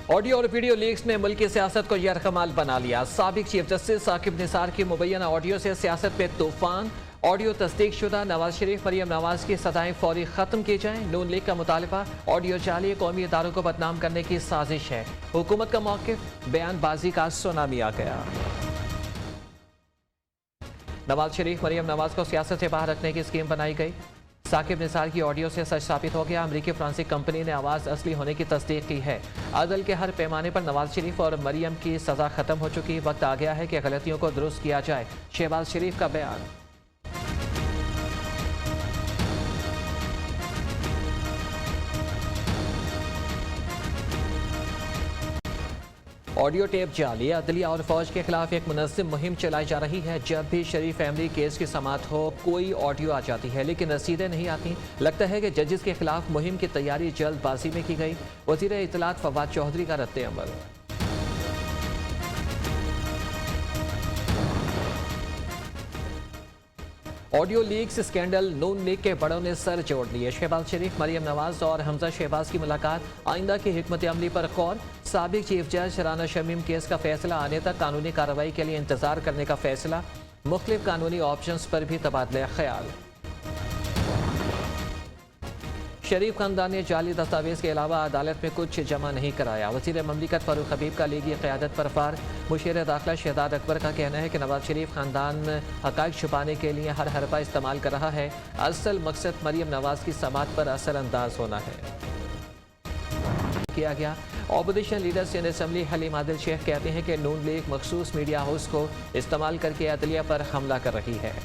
Audio और video leaks ने मुल्क की सियासत को यरकमाल बना लिया। साबिक चीफ जस्टिस साकिब निसार की मुबैना ऑडियो से सियासत में तूफान। ऑडियो तस्दीक शुदा, नवाज शरीफ मरियम नवाज की सदाएं फौरी खत्म की जाएं। नून लीग का मुतालबा, ऑडियो जाली कौमी इदारों को बदनाम करने की साजिश है। हुकूमत का मौक़िफ़, बयानबाजी का सुनामी आ गया। नवाज शरीफ मरियम नवाज को सियासत से बाहर रखने की स्कीम बनाई गई। साकिब निसार की ऑडियो से सच साबित हो गया। अमरीकी फ्रांसिक कंपनी ने आवाज़ असली होने की तस्दीक की है। अदल के हर पैमाने पर नवाज शरीफ और मरियम की सज़ा ख़त्म हो चुकी। वक्त आ गया है कि गलतियों को दुरुस्त किया जाए। शहबाज शरीफ का बयान। ऑडियो टेप जाली, अदलिया और फौज के खिलाफ एक मुनज़्ज़म मुहिम चलाई जा रही है। जब भी शरीफ फैमिली केस की समाअत हो, कोई ऑडियो आ जाती है लेकिन रसीदें नहीं आती। लगता है कि जजेस के खिलाफ मुहिम की तैयारी जल्दबाजी में की गई। वज़ीर इत्तलात फवाद चौधरी का रद्द अमल। ऑडियो लीक्स स्कैंडल, नून लीग के बड़ों ने सर जोड़ लिए। शहबाज शरीफ, मरियम नवाज और हमजा शहबाज की मुलाकात, आइंदा की हिकमत अमली पर गौर। साबिक चीफ जज राना शमीम केस का फैसला आने तक कानूनी कार्रवाई के लिए इंतजार करने का फैसला। मुख्तलिफ कानूनी ऑप्शंस पर भी तबादला ख्याल। शरीफ खानदान ने जाली दस्तावेज के अलावा अदालत में कुछ जमा नहीं कराया। वज़ीर ममलिकत फारूक हबीब का लीगी क़यादत पर फार। मुशीर दाखिला शहजाद अकबर का कहना है कि नवाज शरीफ खानदान हक़ाइक़ छुपाने के लिए हर हरबा इस्तेमाल कर रहा है। असल मकसद मरियम नवाज की समाअत पर असरअंदाज होना है। किया गया। Opposition leaders in assembly Haleem Adil Sheikh कहते हैं कि नून लीग मखसूस मीडिया हाउस को इस्तेमाल करके अदलिया पर हमला कर रही है।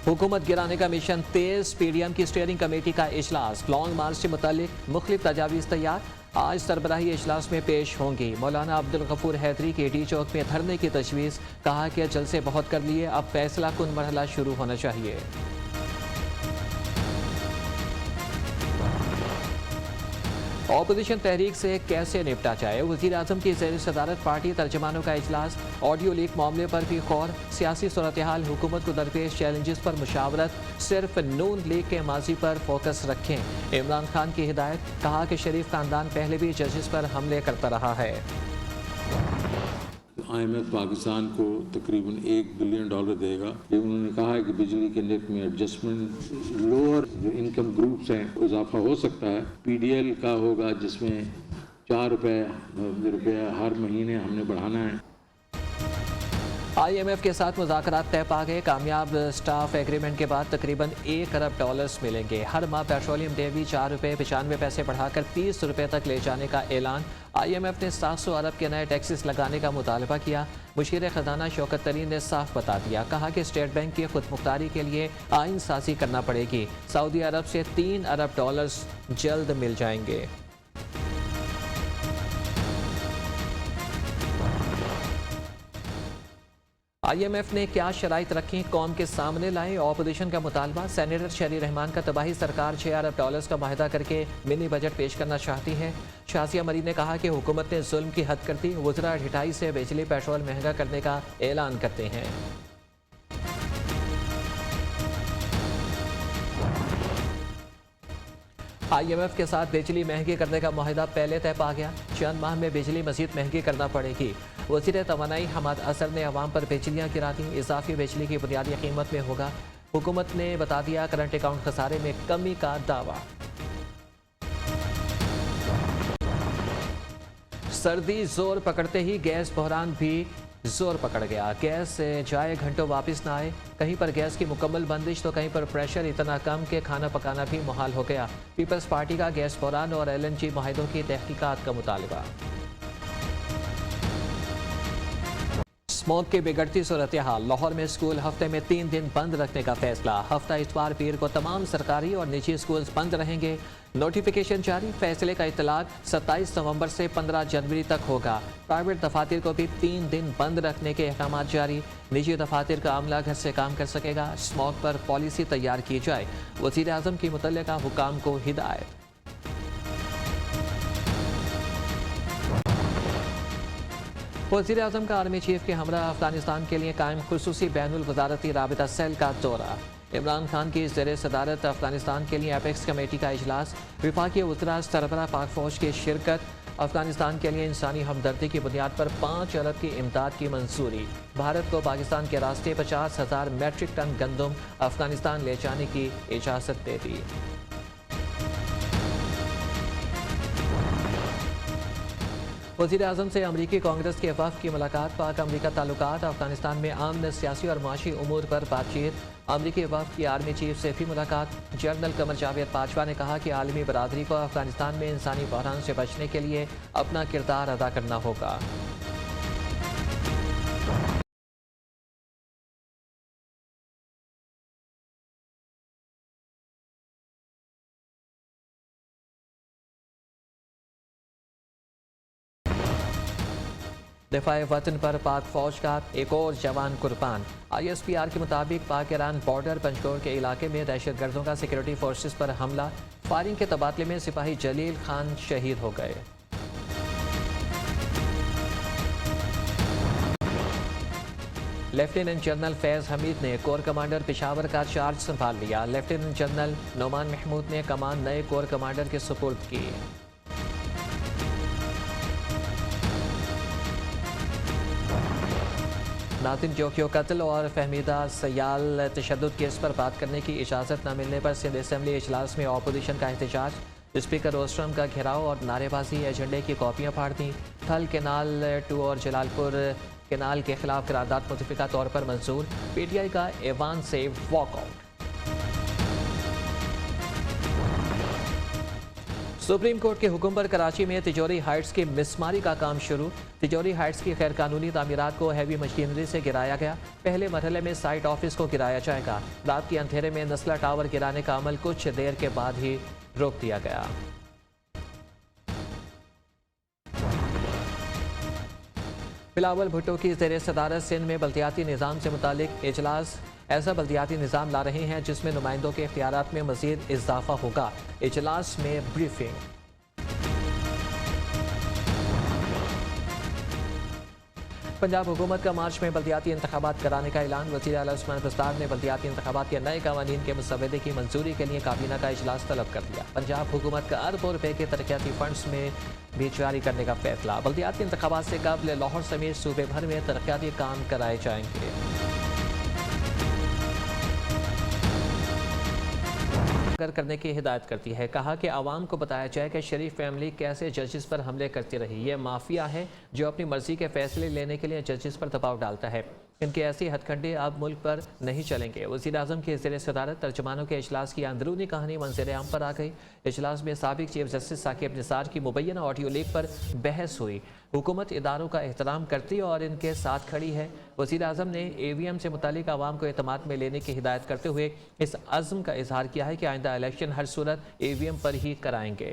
हुकूमत गिराने का मिशन तेज। PDM की स्टीयरिंग कमेटी का इजलास। लॉन्ग मार्च से मुतालिक मुख्तलिफ तजावीज़ तैयार। आज सरबराही इजलास में पेश होंगी। मौलाना अब्दुल गफूर हैदरी के डी चौक में धरने की तजवीज़। कहा कि जलसे बहुत कर लिए, अब फैसला कुन मरहला शुरू होना चाहिए। ऑपोजिशन तहरीक से कैसे निपटा जाए, वज़ीर आज़म की ज़ेर सदारत पार्टी तर्जमानों का इजलास। ऑडियो लीक मामले पर भी गौर। सियासी सूरत हाल, हुकूमत को दरपेश चैलेंजेस पर मुशावरत। सिर्फ नून लीग के माजी पर फोकस रखें। इमरान खान की हिदायत। कहा कि शरीफ खानदान पहले भी जजेस पर हमले करता रहा है। IMF पाकिस्तान को तकरीबन $1 बिलियन देगा। ये उन्होंने कहा है कि बिजली के नेट में एडजस्टमेंट, लोअर जो इनकम ग्रुप्स हैं इजाफा हो सकता है। PDL का होगा जिसमें ₹4 हर महीने हमने बढ़ाना है। IMF के साथ मुज़ाकरात तय पा गए। कामयाब स्टाफ एग्रीमेंट के बाद तकरीबन $1 अरब मिलेंगे। हर माह पेट्रोलियम डेवी ₹4.95 बढ़ाकर ₹30 तक ले जाने का ऐलान। IMF ने 700 अरब के नए टैक्सेस लगाने का मुतालबा किया। मुशीर खजाना शौकत तरीन ने साफ बता दिया। कहा कि स्टेट बैंक की खुद मुख्तारी के लिए आइन साजी करना पड़ेगी। सऊदी अरब से $3 अरब जल्द मिल जाएंगे। IMF ने क्या शराइत रखी, कौम के सामने लाए। ऑपोजिशन का मुतालबा। सेनेटर शहरी रहमान का तबाही सरकार $6 अरब का माहिदा करके मिनी बजट पेश करना चाहती है। शासिया मरीन ने कहा कि हुकूमत ने जुल्म की हद कर दी। वज़रा ढिठाई से बिजली पेट्रोल महंगा करने का ऐलान करते हैं। IMF के साथ बिजली महंगी करने का मुआहिदा पहले तय पा गया। चंद माह में बिजली मजीद महंगी करना पड़ेगी। वज़ीर तवानाई हमाद असर ने अवाम पर बिजलियाँ गिरा दी। इजाफी बिजली की बुनियादी कीमत में होगा। हुकूमत ने बता दिया करंट अकाउंट खसारे में कमी का दावा। सर्दी जोर पकड़ते ही गैस बहरान भी जोर पकड़ गया। गैस जाए घंटों वापस ना आए। कहीं पर गैस की मुकम्मल बंदिश तो कहीं पर प्रेशर इतना कम कि खाना पकाना भी मुहाल हो गया। पीपल्स पार्टी का गैस बहरान और LNG माहिदों की तहकीकात का मुतालबा। स्मोक की बिगड़ती सूरत हाल, लाहौर में स्कूल हफ्ते में 3 दिन बंद रखने का फैसला। हफ्ता इतवार पीर को तमाम सरकारी और निजी स्कूल बंद रहेंगे। नोटिफिकेशन जारी। फैसले का इतलाक 27 नवंबर से 15 जनवरी तक होगा। प्राइवेट दफातर को भी 3 दिन बंद रखने के अहकाम जारी। निजी दफातर का अमला घर से काम कर सकेगा। स्मोक पर पॉलिसी तैयार की जाए। वज़ीर आज़म की मुतल्लिका हुकाम को हिदायत। वज़ीर आज़म का आर्मी चीफ के हमरा अफगानिस्तान के लिए कायम खुसूसी बैनुल वज़ारती राबिता सेल का दौरा। इमरान खान की ज़ेर सदारत अफगानिस्तान के लिए एपेक्स कमेटी का इजलास। वफाकी वज़रा सरबराह पाक फ़ौज की शिरकत। अफगानिस्तान के लिए इंसानी हमदर्दी की बुनियाद पर 5 अरब की इमदाद की मंजूरी। भारत को पाकिस्तान के रास्ते 50,000 मैट्रिक टन गंदम अफगानिस्तान ले जाने की इजाज़त दे दी। वज़ीर आज़म से अमरीकी कांग्रेस के वफ़द की मुलाकात। पाक अमरीका ताल्लुकात, अफगानिस्तान में अमन, सियासी और माशी उमूर पर बातचीत। अमरीकी वफ़द की आर्मी चीफ से भी मुलाकात। जनरल कमर जावेद बाजवा ने कहा कि आलमी बरादरी को अफगानिस्तान में इंसानी बहरान से बचने के लिए अपना किरदार अदा करना होगा। दिफाए वतन पर पाक फौज का एक और जवान कुर्बान। ISPR के मुताबिक पाक ईरान बॉर्डर पंजकोर के इलाके में दहशतगर्दों का सिक्योरिटी फोर्सेस पर हमला। फायरिंग के तबादले में सिपाही जलील खान शहीद हो गए। लेफ्टिनेंट जनरल फैज़ हमीद ने कोर कमांडर पेशावर का चार्ज संभाल लिया। लेफ्टिनेंट जनरल नोमान महमूद ने कमान नए कोर कमांडर के सुपुर्द की। नाज़िम जोखियो कत्ल और फहमीदा सयाल तशद्दुद केस पर बात करने की इजाज़त न मिलने पर सिंध असम्बली इजलास में अपोजिशन का एहतजाज। स्पीकर रोस्ट्रम का घेराव और नारेबाजी। एजेंडे की कॉपियाँ फाड़ दी। थल केनाल 2 और जलालपुर केनाल के खिलाफ करारदाद मुतफ़िका तौर पर मंजूर। PTI का ऐवान से वॉकआउट। सुप्रीम कोर्ट के हुक्म पर कराची में तिजोरी हाइट्स की मिसमारी का काम शुरू। तिजोरी हाइट्स की गैर कानूनी तामीरात को हैवी मशीनरी से गिराया गया। पहले मरहले में साइट ऑफिस को गिराया जाएगा। रात के अंधेरे में नस्ला टावर गिराने का अमल कुछ देर के बाद ही रोक दिया गया। बिलावल भुट्टो की ज़ेर सदारत सिंध में बल्दियाती निज़ाम से मुतालिक इजलास। ऐसा बल्दियाती निज़ाम ला रहे हैं जिसमें नुमाइंदों के इख्तियारात में मज़ीद इजाफा होगा। इजलास में ब्रीफिंग। पंजाब हुकूमत का मार्च में बल्दियाती इंतखाबात कराने का ऐलान। वज़ीर आला उस्मान बस्तार ने बल्दियाती इंतखाबात के नए कवानीन के मुसवदे की मंजूरी के लिए काबीना का इजलास तलब कर लिया। पंजाब हुकूमत का अरबों रुपए के तरक्याती फंड्स में भी जारी करने का फैसला। बल्दियाती इंतखाबात से कबल लाहौर समेत सूबे भर में तरक्याती काम कराए जाएंगे। करने की हिदायत करती है। कहा कि आवाम को बताया जाए कि शरीफ फैमिली कैसे जजेस पर हमले करती रही। ये माफिया है जो अपनी मर्जी के फैसले लेने के लिए जजेस पर दबाव डालता है। इनके ऐसी हथकंडे अब मुल्क पर नहीं चलेंगे। वज़ीर आज़म के ज़ेर सदारत तर्जुमानों के इजलास की अंदरूनी कहानी मंजर आम पर आ गई। इजलास में साबिक चीफ जस्टिस साकिब निसार की मुबैना ऑडियो लीक पर बहस हुई। हुकूमत इदारों का एहतराम करती और इनके साथ खड़ी है। वज़ीर आज़म ने AVM से मुतालिक आवाम को एतमाद में लेने की हिदायत करते हुए इस अज़्म का इजहार किया है कि आइंदा इलेक्शन हर सूरत AVM पर ही कराएंगे।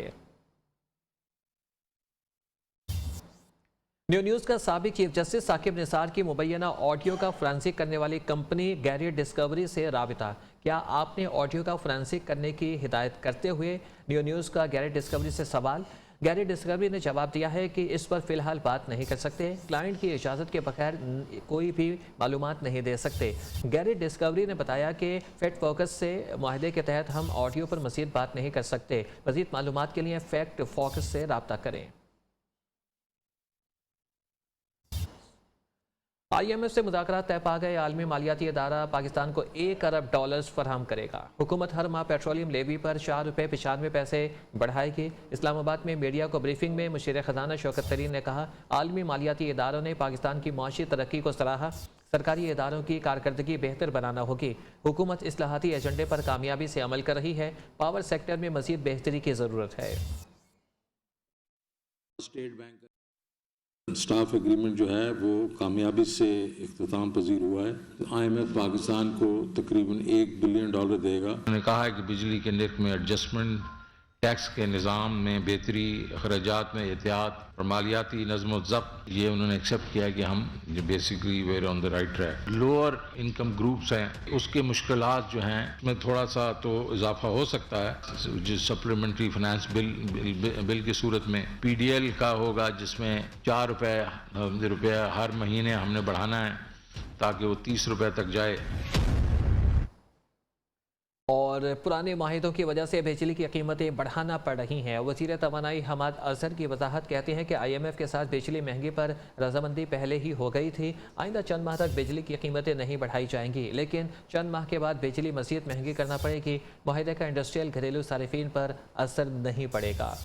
न्यू न्यूज़ का साबिक चीफ जस्टिस साकिब निसार की मुबैना ऑडियो का फोरेंसिक करने वाली कंपनी गैरी डिस्कवरी से राबिता। क्या आपने ऑडियो का फोरेंसिक करने की हिदायत करते हुए न्यू न्यूज़ का गैरी डिस्कवरी से सवाल। गैरी डिस्कवरी ने जवाब दिया है कि इस पर फिलहाल बात नहीं कर सकते। क्लाइंट की इजाज़त के बगैर कोई भी मालूमात नहीं दे सकते। गैरी डिस्कवरी ने बताया कि फैक्ट फोकस से मुआहदे के तहत हम ऑडियो पर मज़ीद बात नहीं कर सकते। मज़ीद मालूमात के लिए फैक्ट फोकस से रब्ता करें। IMF से मुज़ाकरात तय पा गए। आलमी मालियाती इदारा पाकिस्तान को $1 अरब फराहम करेगा। हुकूमत हर माह पेट्रोलियम लेवी पर ₹4.95 बढ़ाएगी। इस्लामाबाद में मीडिया को ब्रीफिंग में मुशीर ख़जाना शौकत तरीन ने कहा, आलमी मालियाती इदारों ने पाकिस्तान की मुआशी तरक्की को सराहा। सरकारी इदारों की कारकर्दगी बेहतर बनाना होगी। हुकूमत इस्लाहाती एजेंडे पर कामयाबी से अमल कर रही है। पावर सेक्टर में मज़ीद बेहतरी की ज़रूरत है। स्टेट बैंक स्टाफ एग्रीमेंट जो है वो कामयाबी से इख्तिताम पजीर हुआ है। तो IMF पाकिस्तान को तकरीबन $1 बिलियन देगा। उन्होंने कहा है कि बिजली के नर्ख में एडजस्टमेंट टैक्स के निज़ाम में बेहतरी, अखराजात में एहतियात और मालियाती नज़्म ज़ब्त, ये उन्होंने एक्सेप्ट किया कि हम basically were on the right track. Lower income groups हैं, उसके मुश्किलात जो हैं उसमें थोड़ा सा तो इजाफा हो सकता है। जिस सप्लीमेंट्री फाइनेंस बिल की सूरत में PDL का होगा, जिसमें 4 रुपये हर महीने हमने बढ़ाना है ताकि वो 30 रुपये तक जाए। और पुराने माहिदों की वजह से बिजली की कीमतें बढ़ाना पड़ रही हैं। वज़ीर तवानाई हमाद अजहर की वजाहत कहते हैं कि IMF के साथ बिजली महंगी पर रजामंदी पहले ही हो गई थी। आइंदा चंद माह तक बिजली की कीमतें नहीं बढ़ाई जाएंगी, लेकिन चंद माह के बाद बिजली मज़ीद महंगी करना पड़ेगी। माहिदे का इंडस्ट्रियल घरेलू सारिफीन पर असर नहीं पड़ेगा।